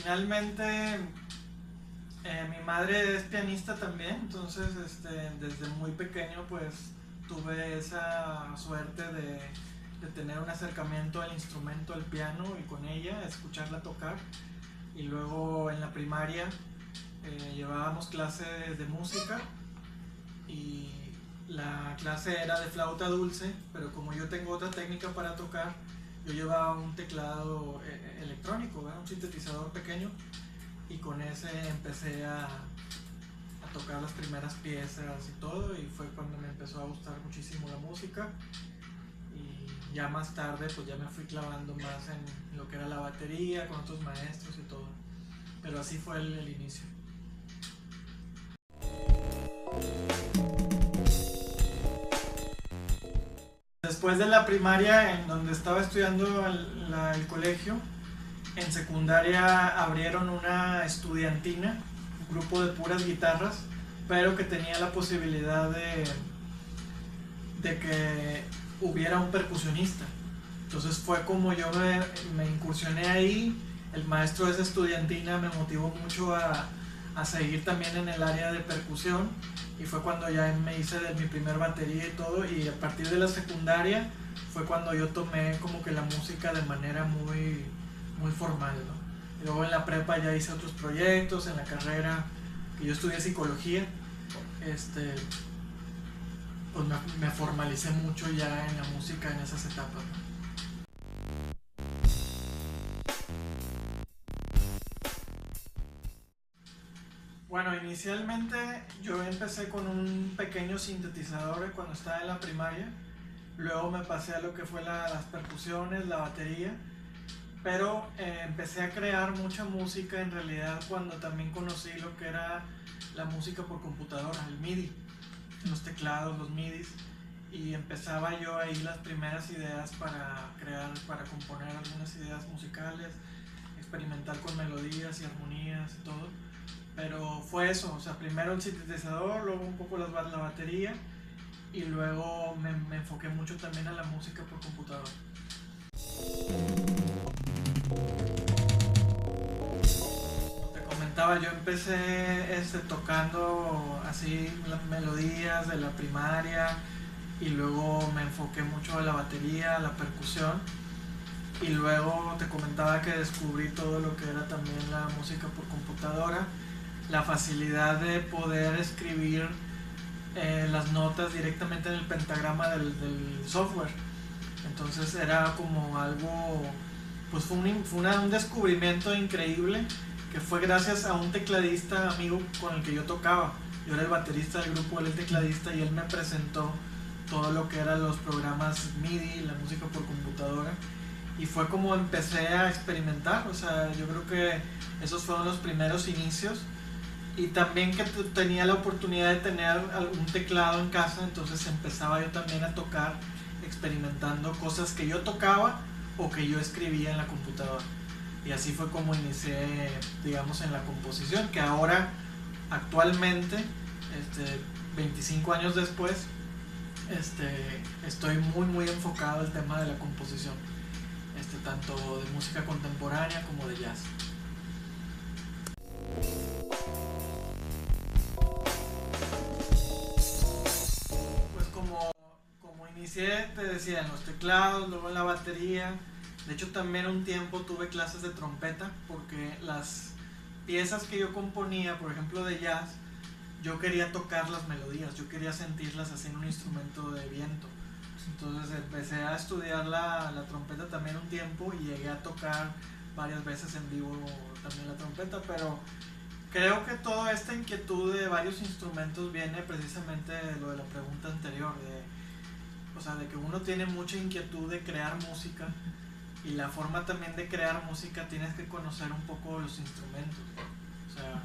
Finalmente, mi madre es pianista también, entonces desde muy pequeño pues tuve esa suerte de tener un acercamiento al instrumento, al piano y con ella, escucharla tocar. Y luego en la primaria llevábamos clases de música y la clase era de flauta dulce, pero como yo tengo otra técnica para tocar, yo llevaba un teclado electrónico, ¿verdad? Un sintetizador pequeño, y con ese empecé a tocar las primeras piezas y todo, y fue cuando me empezó a gustar muchísimo la música. Y ya más tarde pues ya me fui clavando más en lo que era la batería con otros maestros y todo, pero así fue el inicio. Después de la primaria, en donde estaba estudiando el colegio, en secundaria abrieron una estudiantina, un grupo de puras guitarras, pero que tenía la posibilidad de que hubiera un percusionista. Entonces fue como yo me incursioné ahí. El maestro de esa estudiantina me motivó mucho a seguir también en el área de percusión, y fue cuando ya me hice de mi primer batería y todo, y a partir de la secundaria fue cuando yo tomé como que la música de manera muy formal, ¿no? Y luego en la prepa ya hice otros proyectos, en la carrera que yo estudié psicología, pues me formalicé mucho ya en la música en esas etapas, ¿no? Bueno, inicialmente yo empecé con un pequeño sintetizador cuando estaba en la primaria, luego me pasé a lo que fue las percusiones, la batería, pero empecé a crear mucha música en realidad cuando también conocí lo que era la música por computadora, el MIDI, los teclados, los MIDIs, y empezaba yo ahí las primeras ideas para crear, para componer algunas ideas musicales, experimentar con melodías y armonías y todo. Pero fue eso, o sea, primero el sintetizador, luego un poco la batería, y luego me enfoqué mucho también a la música por computador. Como te comentaba, yo empecé tocando así las melodías de la primaria, y luego me enfoqué mucho a la batería, a la percusión, y luego te comentaba que descubrí todo lo que era también la música por computadora, la facilidad de poder escribir las notas directamente en el pentagrama del software. Entonces era como algo, pues fue un descubrimiento increíble, que fue gracias a un tecladista amigo con el que yo tocaba. Yo era el baterista del grupo, él el tecladista, y él me presentó todo lo que eran los programas MIDI, la música por computadora, y fue como empecé a experimentar. O sea, yo creo que esos fueron los primeros inicios, y también que tenía la oportunidad de tener algún teclado en casa, entonces empezaba yo también a tocar experimentando cosas que yo tocaba o que yo escribía en la computadora, y así fue como inicié, digamos, en la composición, que ahora actualmente 25 años después estoy muy enfocado al tema de la composición, tanto de música contemporánea como de jazz. Pues como inicié, te decía, en los teclados, luego en la batería. De hecho, también un tiempo tuve clases de trompeta, porque las piezas que yo componía, por ejemplo de jazz, yo quería tocar las melodías, yo quería sentirlas así en un instrumento de viento. Entonces empecé a estudiar la trompeta también un tiempo, y llegué a tocar varias veces en vivo también la trompeta, pero creo que toda esta inquietud de varios instrumentos viene precisamente de lo de la pregunta anterior, o sea, de que uno tiene mucha inquietud de crear música, y la forma también de crear música tienes que conocer un poco los instrumentos. O sea,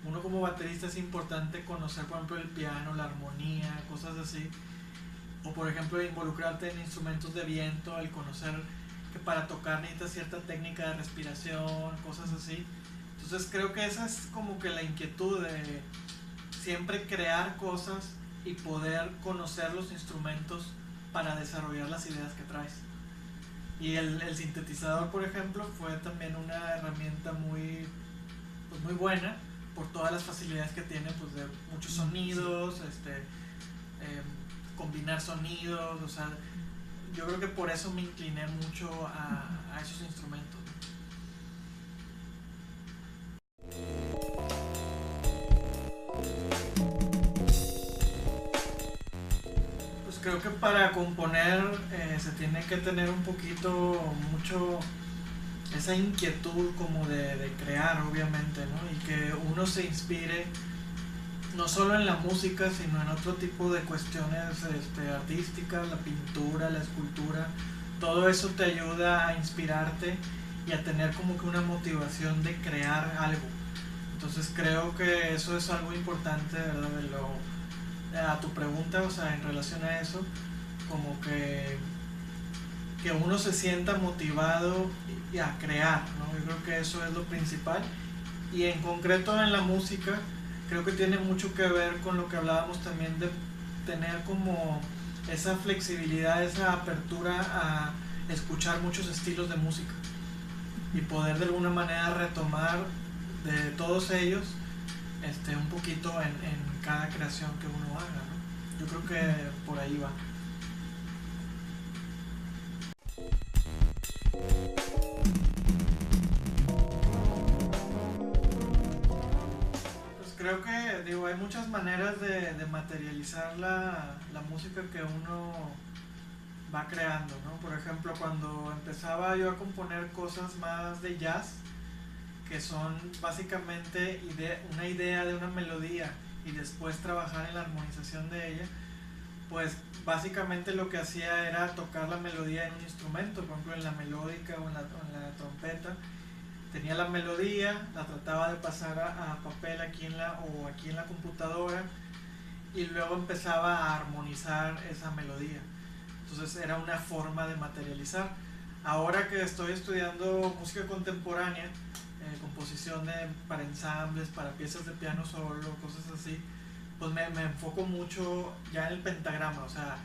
uno como baterista es importante conocer, por ejemplo, el piano, la armonía, cosas así. O por ejemplo, involucrarte en instrumentos de viento, el conocer que para tocar necesitas cierta técnica de respiración, cosas así. Entonces creo que esa es como que la inquietud de siempre crear cosas y poder conocer los instrumentos para desarrollar las ideas que traes. Y el sintetizador, por ejemplo, fue también una herramienta muy, pues muy buena por todas las facilidades que tiene, pues de muchos sonidos, combinar sonidos, o sea, yo creo que por eso me incliné mucho a esos instrumentos. Pues creo que para componer se tiene que tener un poquito, mucho esa inquietud como de crear, obviamente, ¿no? Y que uno se inspire no solo en la música, sino en otro tipo de cuestiones artísticas, la pintura, la escultura. Todo eso te ayuda a inspirarte y a tener como que una motivación de crear algo. Entonces creo que eso es algo importante, ¿verdad? A tu pregunta, o sea, en relación a eso, como que uno se sienta motivado y a crear, ¿no? Yo creo que eso es lo principal. Y en concreto en la música, creo que tiene mucho que ver con lo que hablábamos también de tener como esa flexibilidad, esa apertura a escuchar muchos estilos de música y poder de alguna manera retomar de todos ellos un poquito en cada creación que uno haga, ¿no? Yo creo que por ahí va. Pues creo que, digo, hay muchas maneras de materializar la música que uno va creando, ¿no? Por ejemplo, cuando empezaba yo a componer cosas más de jazz, que son básicamente una idea de una melodía y después trabajar en la armonización de ella, pues básicamente lo que hacía era tocar la melodía en un instrumento, por ejemplo en la melódica o en la trompeta. Tenía la melodía, la trataba de pasar a papel aquí en la computadora y luego empezaba a armonizar esa melodía. Entonces era una forma de materializar. Ahora que estoy estudiando música contemporánea, composición para ensambles, para piezas de piano solo, cosas así, pues me enfoco mucho ya en el pentagrama, o sea,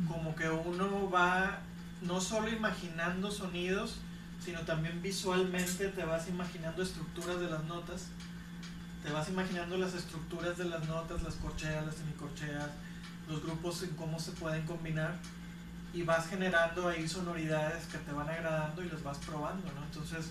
como que uno va no solo imaginando sonidos, sino también visualmente te vas imaginando estructuras de las notas, te vas imaginando las estructuras de las notas, las corcheas, las semicorcheas, los grupos en cómo se pueden combinar y vas generando ahí sonoridades que te van agradando y los vas probando, ¿no? Entonces,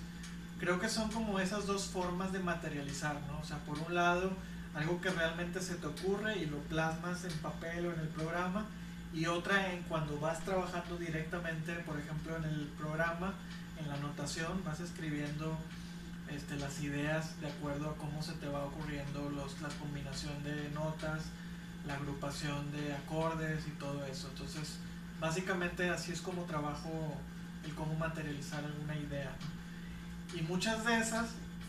creo que son como esas dos formas de materializar, ¿no? O sea, por un lado, algo que realmente se te ocurre y lo plasmas en papel o en el programa, y otra en cuando vas trabajando directamente, por ejemplo, en el programa, en la notación, vas escribiendo las ideas de acuerdo a cómo se te va ocurriendo la combinación de notas, la agrupación de acordes y todo eso. Entonces, básicamente así es como trabajo el cómo materializar alguna idea, ¿no? Y muchas de esas,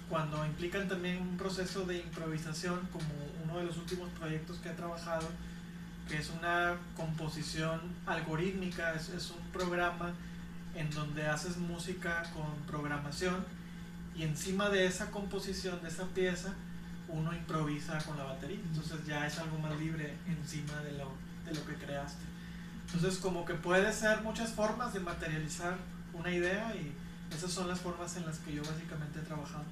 cuando implican también un proceso de improvisación, como uno de los últimos proyectos que he trabajado, que es una composición algorítmica, es un programa en donde haces música con programación y encima de esa composición, de esa pieza, uno improvisa con la batería. Entonces ya es algo más libre encima de lo que creaste. Entonces como que puede ser muchas formas de materializar una idea y esas son las formas en las que yo básicamente he trabajado.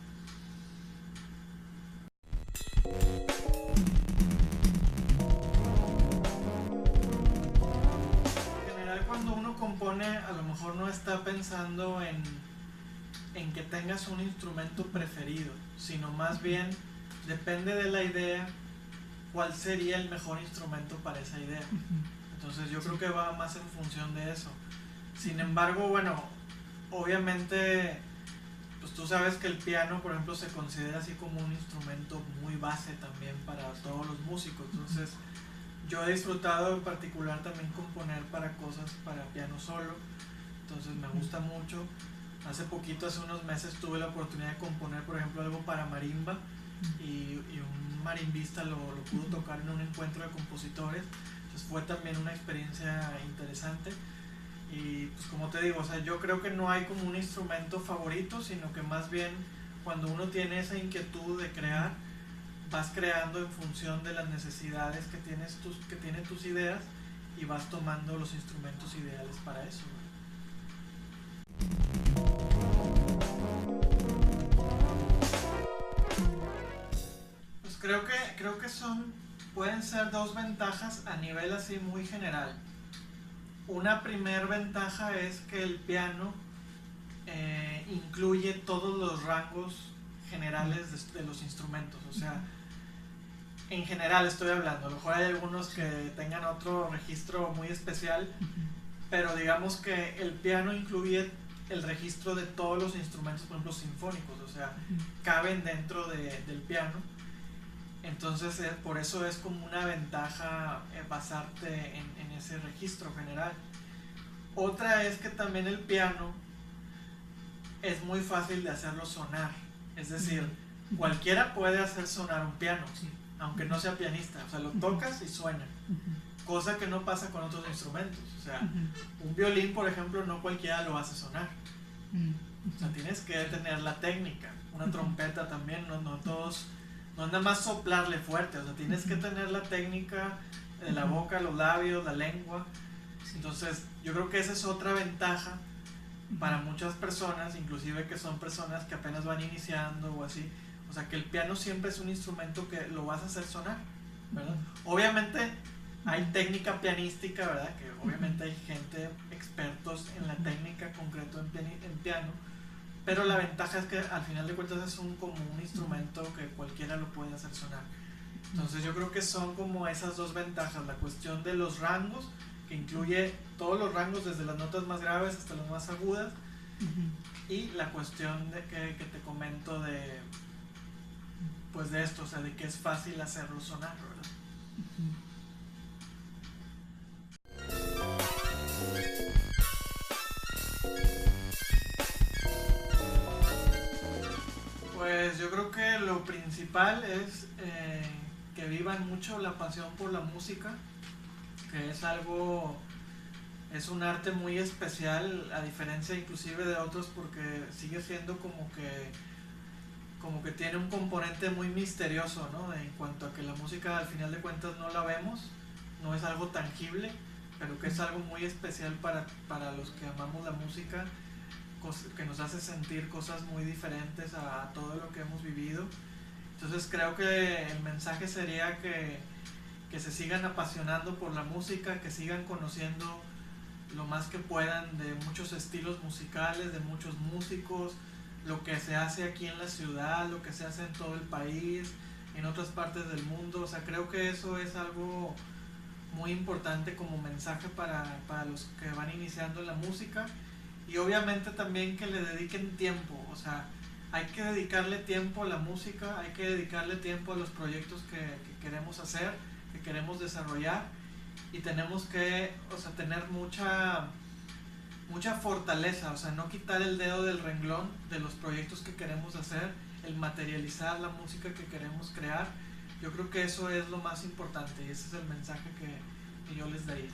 En general cuando uno compone a lo mejor no está pensando en que tengas un instrumento preferido, sino más bien depende de la idea cuál sería el mejor instrumento para esa idea. Entonces yo creo que va más en función de eso. Sin embargo, bueno, obviamente, pues tú sabes que el piano, por ejemplo, se considera así como un instrumento muy base también para todos los músicos. Entonces yo he disfrutado en particular también componer para cosas para piano solo. Entonces me gusta mucho. Hace poquito, hace unos meses, tuve la oportunidad de componer, por ejemplo, algo para marimba y un marimbista lo pudo tocar en un encuentro de compositores. Entonces fue también una experiencia interesante. Y pues como te digo, o sea, yo creo que no hay como un instrumento favorito, sino que más bien cuando uno tiene esa inquietud de crear, vas creando en función de las necesidades que tienen tus ideas y vas tomando los instrumentos ideales para eso, ¿no? creo que pueden ser dos ventajas a nivel así muy general. Una primer ventaja es que el piano incluye todos los rangos generales de los instrumentos, o sea, en general estoy hablando, a lo mejor hay algunos que tengan otro registro muy especial, pero digamos que el piano incluye el registro de todos los instrumentos, por ejemplo, sinfónicos, o sea, caben dentro del piano. Entonces, por eso es como una ventaja basarte en ese registro general. Otra es que también el piano es muy fácil de hacerlo sonar. Es decir, cualquiera puede hacer sonar un piano, aunque no sea pianista. O sea, lo tocas y suena. Cosa que no pasa con otros instrumentos. O sea, un violín, por ejemplo, no cualquiera lo hace sonar. O sea, tienes que tener la técnica. Una trompeta también, no todos... No es nada más soplarle fuerte, o sea, tienes que tener la técnica de la boca, los labios, la lengua. Entonces, yo creo que esa es otra ventaja para muchas personas, inclusive que son personas que apenas van iniciando o así. O sea, que el piano siempre es un instrumento que lo vas a hacer sonar, ¿verdad? Obviamente hay técnica pianística, ¿verdad? Que obviamente hay gente, expertos en la técnica concreto en piano. Pero la ventaja es que al final de cuentas es como un instrumento que cualquiera lo puede hacer sonar. Entonces yo creo que son como esas dos ventajas, la cuestión de los rangos, que incluye todos los rangos desde las notas más graves hasta las más agudas, y la cuestión de que te comento de, pues de esto, o sea, de que es fácil hacerlo sonar, ¿verdad? Pues yo creo que lo principal es que vivan mucho la pasión por la música, que es algo, es un arte muy especial, a diferencia inclusive de otros, porque sigue siendo como que tiene un componente muy misterioso, ¿no? En cuanto a que la música al final de cuentas no la vemos, no es algo tangible, pero que es algo muy especial para los que amamos la música, que nos hace sentir cosas muy diferentes a todo lo que hemos vivido. Entonces creo que el mensaje sería que se sigan apasionando por la música, que sigan conociendo lo más que puedan de muchos estilos musicales, de muchos músicos, lo que se hace aquí en la ciudad, lo que se hace en todo el país, en otras partes del mundo. O sea, creo que eso es algo muy importante como mensaje para los que van iniciando en la música. Y obviamente también que le dediquen tiempo, o sea, hay que dedicarle tiempo a la música, hay que dedicarle tiempo a los proyectos que queremos hacer, que queremos desarrollar, y tenemos que, o sea, tener mucha fortaleza, o sea, no quitar el dedo del renglón de los proyectos que queremos hacer, el materializar la música que queremos crear. Yo creo que eso es lo más importante y ese es el mensaje que yo les daría.